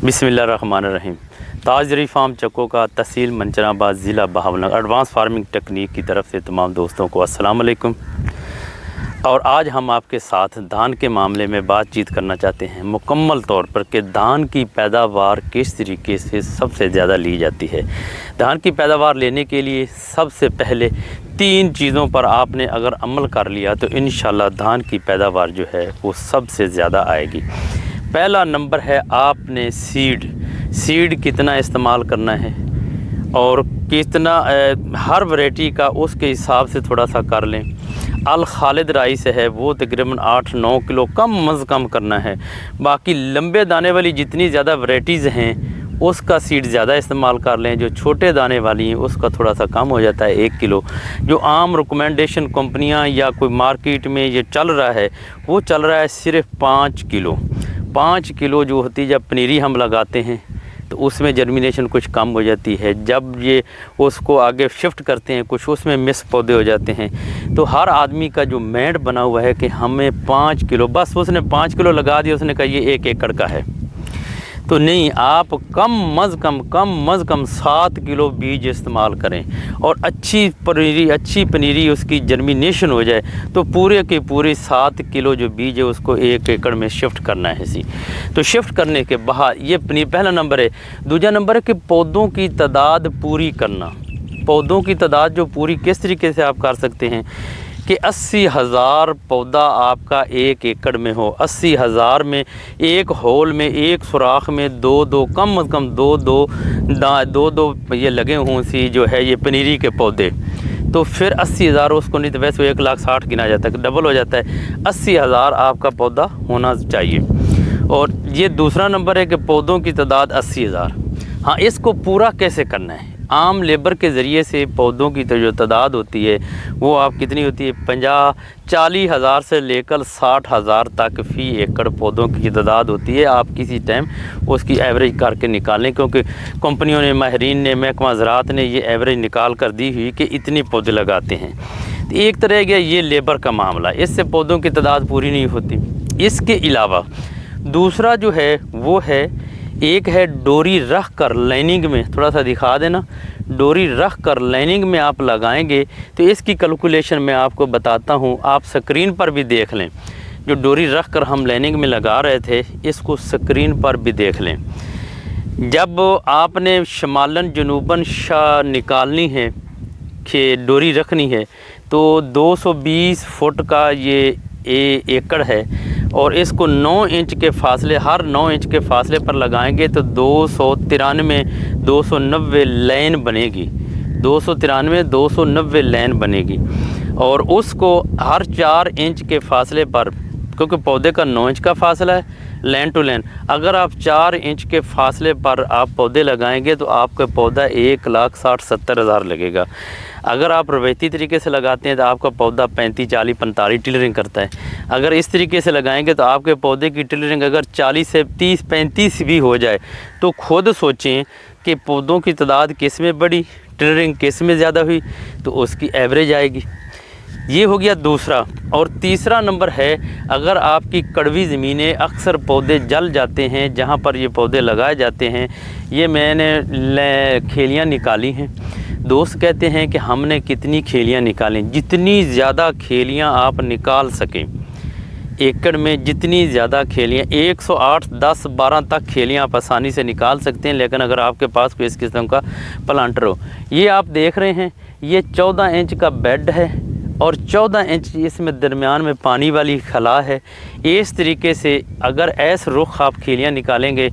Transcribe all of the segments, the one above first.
बिस्मिल्लाहिर्रहमानिर्रहीम। ताज dairy farm चक्को का तहसील मंचनाबाद ज़िला बहावलनगर एडवांस फार्मिंग टेक्निक की तरफ से तमाम दोस्तों को अस्सलाम वालेकुम। और आज हम आपके साथ धान के मामले में बातचीत करना चाहते हैं मुकम्मल तौर पर कि धान की पैदावार किस तरीके से सबसे ज़्यादा ली जाती है। धान की पैदावार लेने के लिए सबसे पहले 3 चीज़ों पर आपने अगर अमल कर लिया तो इंशाल्लाह धान की पैदावार जो है वो सबसे ज़्यादा आएगी। पहला नंबर है आपने सीड कितना इस्तेमाल करना है और कितना हर वैरायटी का उसके हिसाब से थोड़ा सा कर लें। अल खालिद राइस है वो तकरीबन 8-9 किलो कम अज़ कम करना है। बाकी लंबे दाने वाली जितनी ज़्यादा वैरायटीज़ हैं उसका सीड ज़्यादा इस्तेमाल कर लें। जो छोटे दाने वाली हैं उसका थोड़ा सा कम हो जाता है 1 किलो। जो आम रिकमेंडेशन कंपनियां या कोई मार्केट में ये चल रहा है वो चल रहा है सिर्फ 5 किलो। 5 किलो जो होती है, जब पनीरी हम लगाते हैं तो उसमें जर्मिनेशन कुछ कम हो जाती है। जब ये उसको आगे शिफ्ट करते हैं कुछ उसमें मिस पौधे हो जाते हैं। तो हर आदमी का जो मैंड बना हुआ है कि हमें 5 किलो, बस उसने 5 किलो लगा दिया, उसने कहा ये 1 एकड़ का है। तो नहीं, आप कम अज़ कम 7 किलो बीज इस्तेमाल करें और अच्छी पनीरी उसकी जर्मिनेशन हो जाए तो पूरे के पूरे 7 किलो जो बीज है उसको 1 एकड़ में शिफ्ट करना है। इसी तो शिफ्ट करने के बाद ये पहला नंबर है। दूसरा नंबर है कि पौधों की तादाद पूरी करना। पौधों की तादाद जो पूरी किस तरीके से आप कर सकते हैं कि 80,000 पौधा आपका 1 एकड़ में हो। 80,000 में एक होल में एक सुराख में दो कम अज़ कम दो ये लगे हों सी जो है ये पनीरी के पौधे। तो फिर 80,000 उसको नहीं तो वैसे 1,60,000 गिना जाता है, डबल हो जाता है। 80,000 आपका पौधा होना चाहिए। और ये दूसरा नंबर है कि पौधों की तादाद 80,000। हाँ, इसको पूरा कैसे करना है? आम लेबर के ज़रिए से पौधों की तो जो तादाद होती है वो आप कितनी होती है 40 हज़ार से लेकर 60,000 तक फ़ी एकड़ पौधों की तादाद होती है। आप किसी टाइम उसकी एवरेज करके निकालें, क्योंकि कंपनियों ने, माहिरीन ने, महकमा ज़राअत ने ये एवरेज निकाल कर दी हुई कि इतने पौधे लगाते हैं। तो एक तरह का ये लेबर का मामला, इससे पौधों की तादाद पूरी नहीं होती। इसके अलावा दूसरा जो है वो है, एक है डोरी रख कर लाइनिंग में, थोड़ा सा दिखा देना। डोरी रख कर लाइनिंग में आप लगाएंगे तो इसकी कैलकुलेशन मैं आपको बताता हूँ, आप स्क्रीन पर भी देख लें। जो डोरी रख कर हम लाइनिंग में लगा रहे थे इसको स्क्रीन पर भी देख लें। जब आपने शमालन जनूबन शाह निकालनी है कि डोरी रखनी है तो 220 फुट का ये एकड़ है और इसको 9 इंच के फासले, हर 9 इंच के फासले पर लगाएंगे तो 290 लाइन बनेगी। 290 लाइन बनेगी और उसको हर 4 इंच के फासले पर, क्योंकि पौधे का 9 इंच का फासला है लाइन टू लाइन, अगर आप 4 इंच के फासले पर आप पौधे लगाएंगे तो आपका पौधा 1,60,000-1,70,000 लगेगा। अगर आप रवायती तरीके से लगाते हैं तो आपका पौधा 35, 40, 45 टिलरिंग करता है। अगर इस तरीके से लगाएंगे तो आपके पौधे की टिलरिंग अगर 40 से 30, 35 भी हो जाए तो खुद सोचें कि पौधों की तादाद किस में बढ़ी, टिलरिंग किस में ज़्यादा हुई, तो उसकी एवरेज आएगी। ये हो गया दूसरा। और तीसरा नंबर है, अगर आपकी कड़वी ज़मीनें, अक्सर पौधे जल जाते हैं जहाँ पर ये पौधे लगाए जाते हैं। ये मैंने खेलियाँ निकाली हैं। दोस्त कहते हैं कि हमने कितनी खेलियाँ निकालें, जितनी ज़्यादा खेलियाँ आप निकाल सकें एकड़ में, जितनी ज़्यादा खेलियाँ 108, 10, 12 तक खेलियाँ आप आसानी से निकाल सकते हैं। लेकिन अगर आपके पास कोई इस किस्म का प्लांटर हो, ये आप देख रहे हैं ये 14 इंच का बेड है और 14 इंच इसमें दरमियान में पानी वाली खला है। इस तरीके से अगर ऐस रुख आप खेलियाँ निकालेंगे,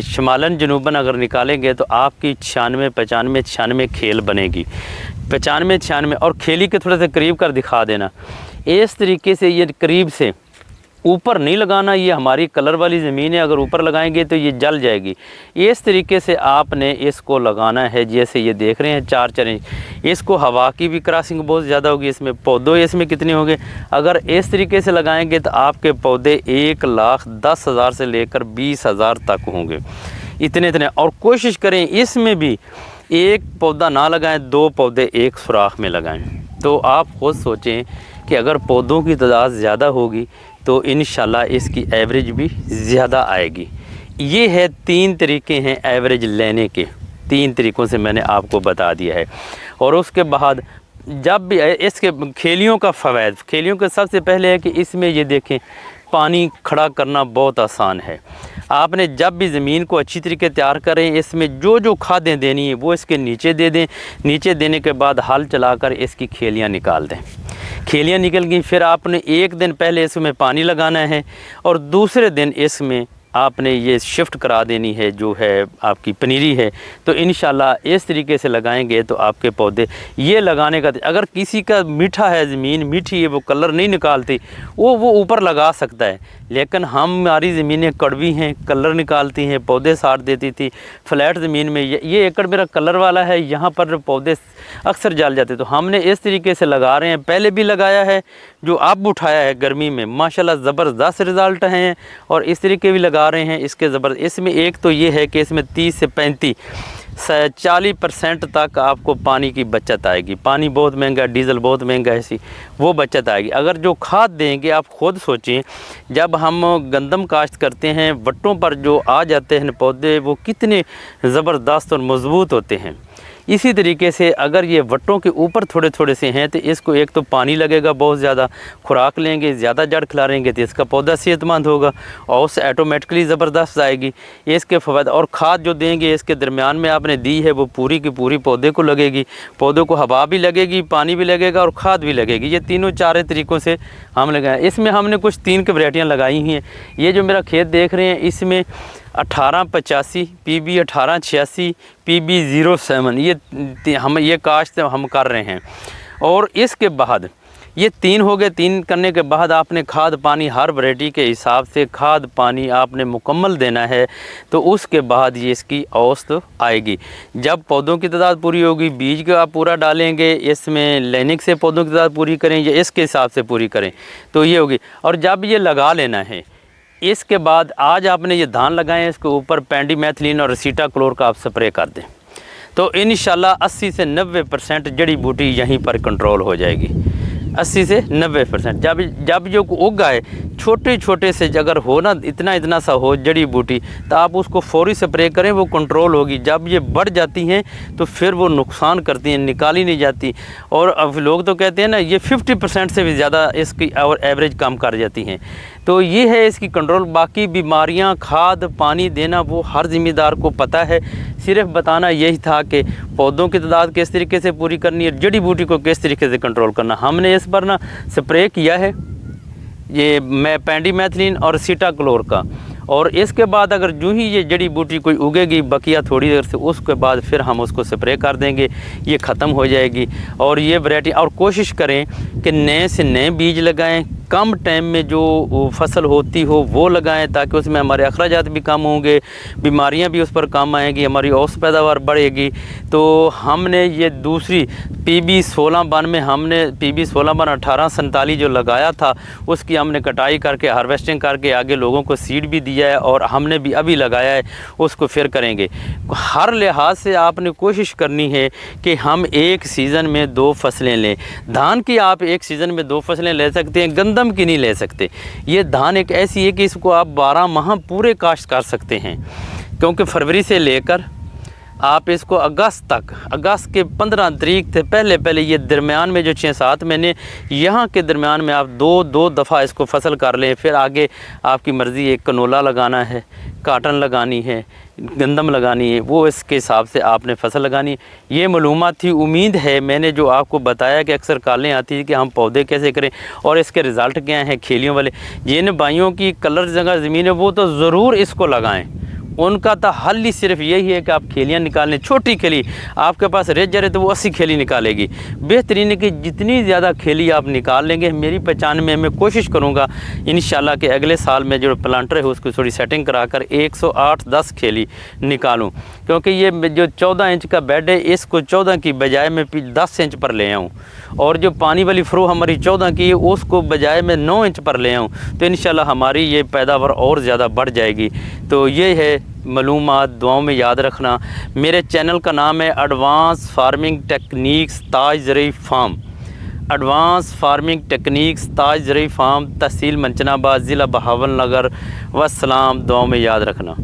शमालन जनूबन अगर निकालेंगे तो आपकी 96, 95 खेल बनेगी। 95, 96 और खेली के थोड़ा सा करीब कर दिखा देना। इस तरीके से ये करीब से ऊपर नहीं लगाना। ये हमारी कलर वाली ज़मीन है, अगर ऊपर लगाएंगे तो ये जल जाएगी। इस तरीके से आपने इसको लगाना है। जैसे ये देख रहे हैं 4-4 इंच। इसको हवा की भी क्रॉसिंग बहुत ज़्यादा होगी, इसमें पौधे इसमें कितने होंगे। अगर इस तरीके से लगाएंगे तो आपके पौधे 1,10,000 से लेकर 20,000 तक होंगे, इतने। और कोशिश करें इसमें भी एक पौधा ना लगाएं, 2 पौधे एक सुराख में लगाएं। तो आप खुद सोचें कि अगर पौधों की तादाद ज़्यादा होगी तो इंशाल्लाह इसकी एवरेज भी ज़्यादा आएगी। ये है 3 तरीके हैं एवरेज लेने के, 3 तरीक़ों से मैंने आपको बता दिया है। और उसके बाद जब भी इसके खेलियों का फ़वाइद, खेलियों का सबसे पहले है कि इसमें ये देखें पानी खड़ा करना बहुत आसान है। आपने जब भी ज़मीन को अच्छी तरीके तैयार करें, इसमें जो जो खादें देनी है वो इसके नीचे दे दें। नीचे देने के बाद हल चलाकर इसकी खेलियाँ निकाल दें। खेलियाँ निकल गई, फिर आपने एक दिन पहले इसमें पानी लगाना है और दूसरे दिन इसमें आपने ये शिफ्ट करा देनी है जो है आपकी पनीरी है। तो इंशाल्लाह इस तरीके से लगाएंगे तो आपके पौधे ये लगाने का, अगर किसी का मीठा है, ज़मीन मीठी है, वो कलर नहीं निकालती, वो ऊपर लगा सकता है। लेकिन हमारी ज़मीनें कड़वी हैं, कलर निकालती हैं, पौधे साड़ देती थी। फ्लैट ज़मीन में ये एकड़ मेरा कलर वाला है, यहाँ पर पौधे अक्सर जल जाते। तो हमने इस तरीके से लगा रहे हैं, पहले भी लगाया है, जो अब उठाया है गर्मी में माशाल्लाह ज़बरदस्त रिज़ल्ट हैं। और इस तरीके भी लगा रहे हैं इसके ज़बरदस्त। इसमें एक तो ये है कि इसमें 30 से 35 40% तक आपको पानी की बचत आएगी। पानी बहुत महंगा, डीज़ल बहुत महंगा है, ऐसी वो बचत आएगी। अगर जो खाद देंगे, आप खुद सोचें, जब हम गंदम काश्त करते हैं, वट्टों पर जो आ जाते हैं पौधे, वो कितने ज़बरदस्त और मज़बूत होते हैं। इसी तरीके से अगर ये वट्टों के ऊपर थोड़े थोड़े से हैं तो इसको एक तो पानी लगेगा बहुत ज़्यादा, खुराक लेंगे, ज़्यादा जड़ खिलाएंगे तो इसका पौधा सेहतमंद होगा और उससे ऑटोमेटिकली ज़बरदस्त आएगी। इसके फ़वाद और खाद जो देंगे इसके दरमियान में आपने दी है वो पूरी की पूरी पौधे को लगेगी। पौधों को हवा भी लगेगी, पानी भी लगेगा और खाद भी लगेगी। ये तीनों चार तरीक़ों से हम लगाएं। इसमें हमने कुछ 3 की वैरायटियाँ लगाई हुई हैं। ये जो मेरा खेत देख रहे हैं इसमें 1885, PB 1886, PB 07 ये काश्त हम कर रहे हैं। और इसके बाद ये 3 हो गए। 3 करने के बाद आपने खाद पानी हर वैरायटी के हिसाब से खाद पानी आपने मुकम्मल देना है। तो उसके बाद ये इसकी औसत आएगी। जब पौधों की तादाद पूरी होगी, बीज का आप पूरा डालेंगे, इसमें लेनिक से पौधों की तादाद पूरी करें या इसके हिसाब से पूरी करें तो ये होगी। और जब ये लगा लेना है, इसके बाद आज आपने ये धान लगाए, इसके ऊपर पेंडिमेथिलीन और एसीटाक्लोर का आप स्प्रे कर दें तो इंशाल्लाह 80 से 90% जड़ी बूटी यहीं पर कंट्रोल हो जाएगी। 80 से 90%। जब जो उग आए छोटे छोटे से अगर हो ना, इतना सा हो जड़ी बूटी, तो आप उसको फौरी स्प्रे करें, वो कंट्रोल होगी। जब ये बढ़ जाती हैं तो फिर वो नुकसान करती हैं, निकाली नहीं जाती। और अब लोग तो कहते हैं ना, ये 50% से भी ज़्यादा इसकी और एवरेज कम कर जाती हैं। तो ये है इसकी कंट्रोल। बाकी बीमारियां, खाद पानी देना वो हर ज़िम्मेदार को पता है। सिर्फ बताना यही था कि पौधों की तादाद किस तरीके से पूरी करनी है, जड़ी बूटी को किस तरीके से कंट्रोल करना। हमने इस पर ना स्प्रे किया है ये पेंडिमेथिलीन और एसीटाक्लोर का। और इसके बाद अगर जो ही ये जड़ी बूटी कोई उगेगी बकिया थोड़ी देर से, उसके बाद फिर हम उसको स्प्रे कर देंगे, ये ख़त्म हो जाएगी। और ये वैरायटी, और कोशिश करें कि नए से नए बीज लगाएं, कम टाइम में जो फसल होती हो वो लगाएं, ताकि उसमें हमारे अखराजात भी कम होंगे, बीमारियां भी उस पर कम आएंगी, हमारी औसत पैदावार बढ़ेगी। तो हमने ये दूसरी PB 16 में हमने PB 16 1847 जो लगाया था उसकी हमने कटाई करके हार्वेस्टिंग करके आगे लोगों को सीड भी दिया है और हमने भी अभी लगाया है, उसको फिर करेंगे। हर लिहाज से आपने कोशिश करनी है कि हम एक सीज़न में 2 फसलें लें। धान की आप एक सीज़न में 2 फसलें ले सकते हैं, गंदम की नहीं ले सकते। ये धान एक ऐसी है कि इसको आप 12 माह पूरे काश्त कर सकते हैं, क्योंकि फरवरी से लेकर आप इसको अगस्त तक, अगस्त के 15 तारीख से पहले ये दरमियान में जो 6-7 महीने यहाँ के दरमियान में आप दो दफ़ा इसको फसल कर लें। फिर आगे आपकी मर्ज़ी, एक कनोला लगाना है, काटन लगानी है, गंदम लगानी है, वो इसके हिसाब से आपने फसल लगानी है। ये मालूमात थी। उम्मीद है मैंने जो आपको बताया कि अक्सर कॉलें आती है कि हम पौधे कैसे करें और इसके रिज़ल्ट क्या हैं खेलियों वाले। जिन भाइयों की कलर जगह ज़मीन है वो तो ज़रूर इसको लगाएं। उनका तो हल ही सिर्फ यही है कि आप खेलियाँ निकालें। छोटी खेली आपके पास रह जा रहे तो वो 80 खेली निकालेगी। बेहतरीन है कि जितनी ज़्यादा खेली आप निकाल लेंगे, मेरी पहचान में मैं कोशिश करूँगा इंशाल्लाह कि अगले साल में जो प्लांटर है उसको थोड़ी सेटिंग कराकर 108-10 खेली निकालूँ। क्योंकि ये जो 14 इंच का बेड है इसको 14 की बजाय मैं 10 इंच पर ले आऊँ, और जो पानी वाली फ्रो हमारी 14 की है उसको बजाय मैं 9 इंच पर ले आऊँ, तो इंशाल्लाह हमारी ये पैदावार और ज़्यादा बढ़ जाएगी। तो ये है मालूमात, दुआओं में याद रखना। मेरे चैनल का नाम है एडवांस फार्मिंग टेक्निक्स ताज ज़रई फार्म। एडवांस फार्मिंग टेक्निक्स ताज ज़रई फार्म, तहसील मंचनाबाद, ज़िला बहावलनगर। वस्सलाम, दुआओं में याद रखना।